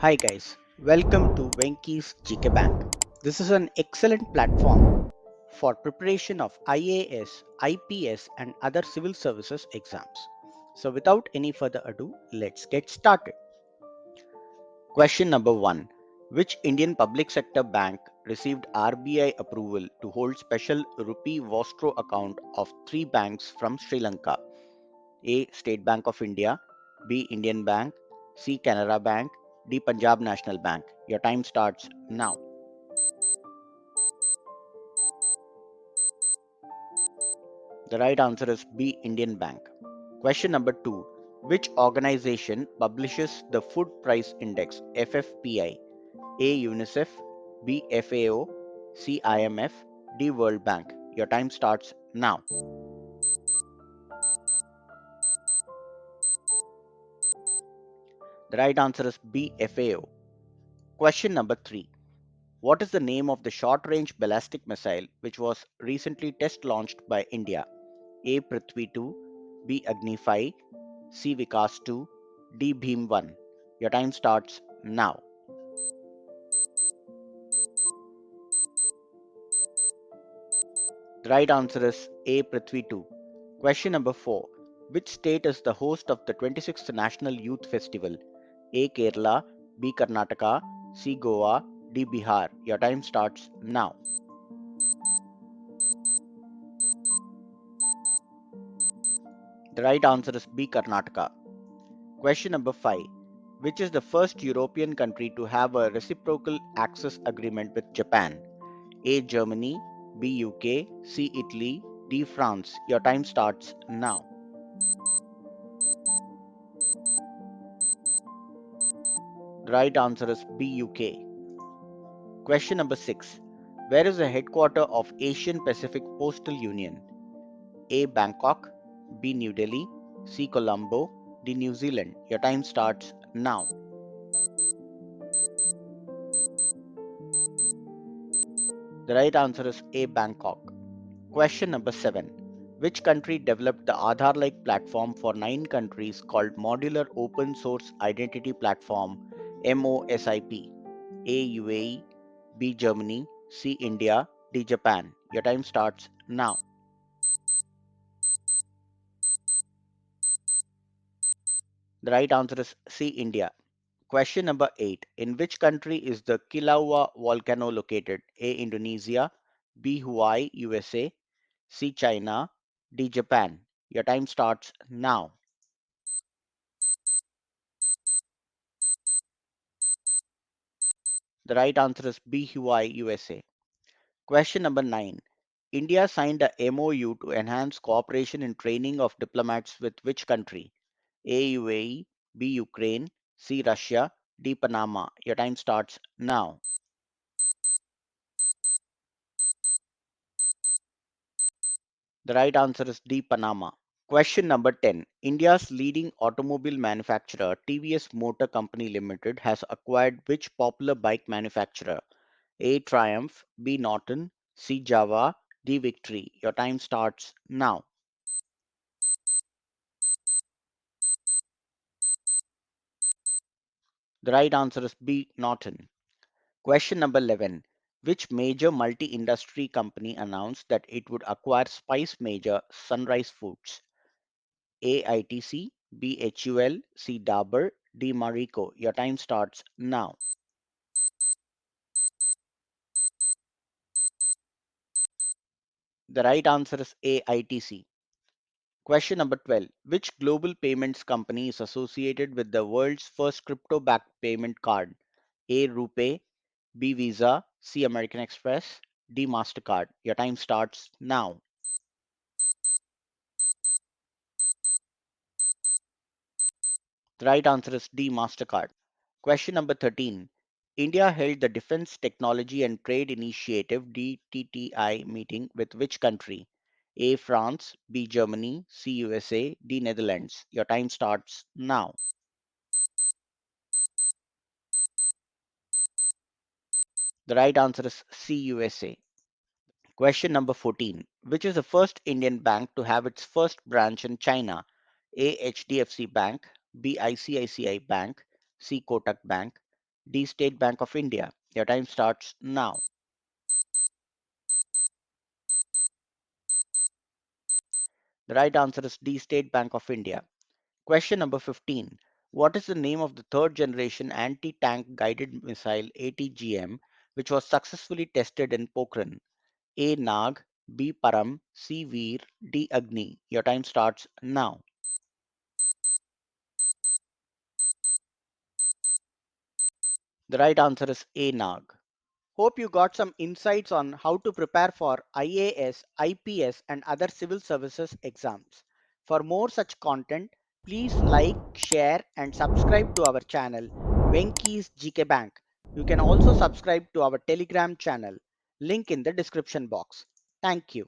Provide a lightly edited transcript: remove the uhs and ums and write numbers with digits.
Hi guys, welcome to Venky's GK Bank. This is an excellent platform for preparation of IAS, IPS and other civil services exams. So without any further ado, let's get started. Question number 1. Which Indian public sector bank received RBI approval to hold special rupee Vostro account of three banks from Sri Lanka? A. State Bank of India, B. Indian Bank, C. Canara Bank, D. Punjab National Bank. Your time starts now. The right answer is B. Indian Bank. Question number 2. Which organization publishes the Food Price Index FFPI? A. UNICEF, B. FAO, C. IMF, D. World Bank. Your time starts now. The right answer is B. FAO. Question number 3. What is the name of the short range ballistic missile which was recently test launched by India? A. Prithvi 2, B. Agni 5, C. Vikas 2, D. Bhim 1. Your time starts now. The right answer is A. Prithvi 2. Question number 4. Which state is the host of the 26th National Youth Festival? A. Kerala, B. Karnataka, C. Goa, D. Bihar. Your time starts now. The right answer is B. Karnataka. Question number 5. Which is the first European country to have a reciprocal access agreement with Japan? A. Germany, B. UK, C. Italy, D. France. Your time starts now. The right answer is B. UK. Question number 6. Where is the headquarter of Asian Pacific Postal Union? A. Bangkok, B. New Delhi, C. Colombo, D. New Zealand. Your time starts now. The right answer is A. Bangkok. Question number 7. Which country developed the Aadhaar like platform for 9 countries called Modular Open Source Identity Platform MOSIP? A. UAE, B. Germany, C. India, D. Japan. Your time starts now. The right answer is C. India. Question number 8. In which country is the Kilauea volcano located? A. Indonesia, B. Hawaii, USA, C. China, D. Japan. Your time starts now. The right answer is B. Hawaii, USA. Question number 9. India signed a MOU to enhance cooperation in training of diplomats with which country? A. UAE, B. Ukraine, C. Russia, D. Panama. Your time starts now. The right answer is D. Panama. Question number 10. India's leading automobile manufacturer TVS Motor Company Limited has acquired which popular bike manufacturer? A. Triumph, B. Norton, C. Java, D. Victory. Your time starts now. The right answer is B. Norton. Question number 11. Which major multi industry company announced that it would acquire spice major Sunrise Foods? A. ITC, B. HUL, C. Dabur, D. Marico. Your time starts now. The right answer is A. ITC. Question number 12. Which global payments company is associated with the world's first crypto backed payment card? A. RuPay, B. Visa, C. American Express, D. MasterCard. Your time starts now. The right answer is D. MasterCard. Question number 13. India held the Defense Technology and Trade Initiative DTTI meeting with which country? A. France, B. Germany, C. USA, D. Netherlands. Your time starts now. The right answer is C. USA. Question number 14. Which is the first Indian bank to have its first branch in China? A. HDFC Bank, B. ICICI Bank, C. Kotak Bank, D. State Bank of India. Your time starts now. The right answer is D. State Bank of India. Question number 15. What is the name of the third generation anti-tank guided missile ATGM which was successfully tested in Pokhran? A. Nag, B. Param, C. Veer, D. Agni. Your time starts now. The right answer is A. Nag. Hope you got some insights on how to prepare for IAS, IPS, and other civil services exams. For more such content, please like, share, and subscribe to our channel, Venky's GK Bank. You can also subscribe to our Telegram channel, link in the description box. Thank you.